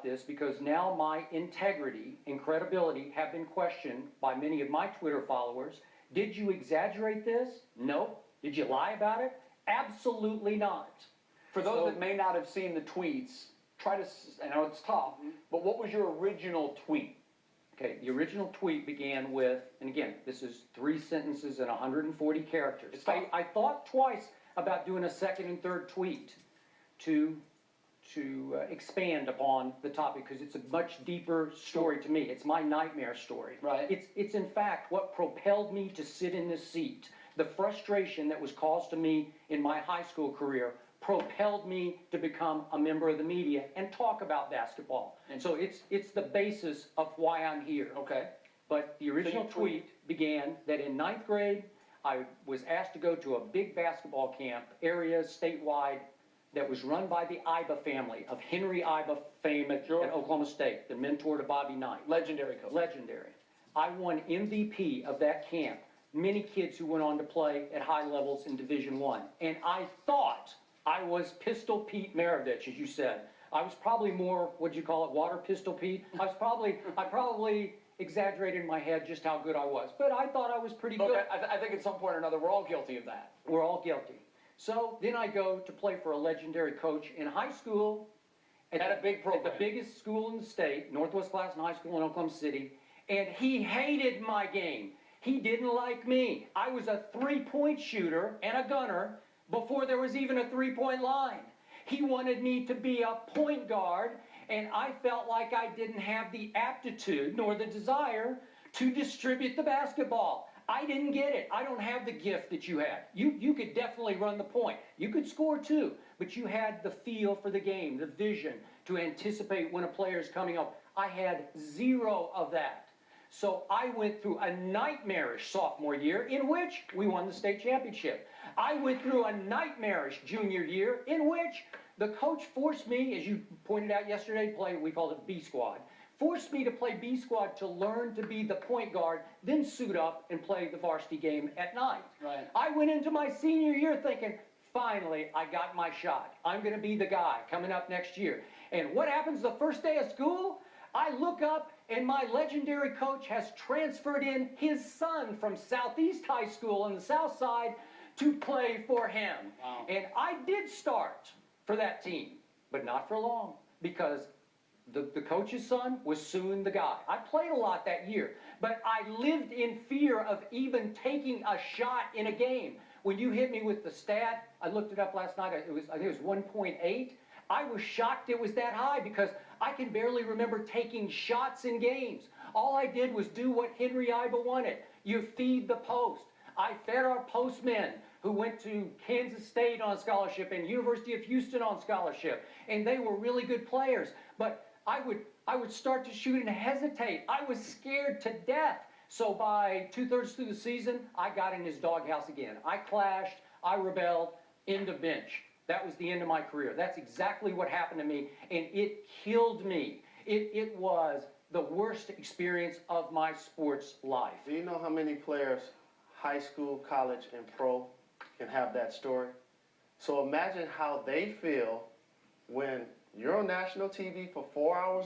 about this because now my integrity and credibility have been questioned by many of my Twitter followers. Did you exaggerate this? No. Did you lie about it? Absolutely not. For those that may not have seen the tweets, I know it's tough, but what was your original tweet? Okay, the original tweet began with, and again, this is 3 sentences and 140 characters. I thought twice about doing a second and third tweet to expand upon the topic because it's a much deeper story to me. It's my nightmare story. Right. It's in fact what propelled me to sit in this seat. The frustration that was caused to me in my high school career propelled me to become a member of the media and talk about basketball. And so it's the basis of why I'm here. Okay. But the original tweet began that in 9th grade, I was asked to go to a big basketball camp, area statewide, that was run by the Iba family of Henry Iba fame at Oklahoma State, the mentor to Bobby Knight. Legendary coach. Legendary. I won MVP of that camp. Many kids who went on to play at high levels in Division I. And I thought I was Pistol Pete Maravich, as you said. I was probably more, what'd you call it, Water Pistol Pete? I probably exaggerated in my head just how good I was. But I thought I was pretty good. I think at some point or another, we're all guilty of that. We're all guilty. So then I go to play for a legendary coach in high school at a big program. At the biggest school in the state, Northwest Classen High School in Oklahoma City, and he hated my game. He didn't like me. I was a 3-point shooter and a gunner before there was even a 3-point line. He wanted me to be a point guard, and I felt like I didn't have the aptitude nor the desire to distribute the basketball. I didn't get it. I don't have the gift that you had. You could definitely run the point. You could score too, but you had the feel for the game, the vision to anticipate when a player is coming up. I had 0 of that. So I went through a nightmarish sophomore year in which we won the state championship. I went through a nightmarish junior year in which the coach forced me, as you pointed out yesterday, to play, we called it B squad. Forced me to play B squad to learn to be the point guard, then suit up and play the varsity game at night. Right. I went into my senior year thinking, finally, I got my shot. I'm going to be the guy coming up next year. And what happens the first day of school? I look up and my legendary coach has transferred in his son from Southeast High School on the south side to play for him. Wow. And I did start for that team, but not for long because the coach's son was soon the guy. I played a lot that year, but I lived in fear of even taking a shot in a game. When you hit me with the stat, I looked it up last night, I think it was 1.8. I was shocked it was that high because I can barely remember taking shots in games. All I did was do what Henry Iba wanted. You feed the post. I fed our postmen who went to Kansas State on scholarship and University of Houston on scholarship, and they were really good players. But I would start to shoot and hesitate. I was scared to death. So by 2/3 through the season, I got in his doghouse again. I clashed, I rebelled, end of bench. That was the end of my career. That's exactly what happened to me, and it killed me. It was the worst experience of my sports life. Do you know how many players, high school, college, and pro, can have that story? So imagine how they feel when you're on national TV for 4 hours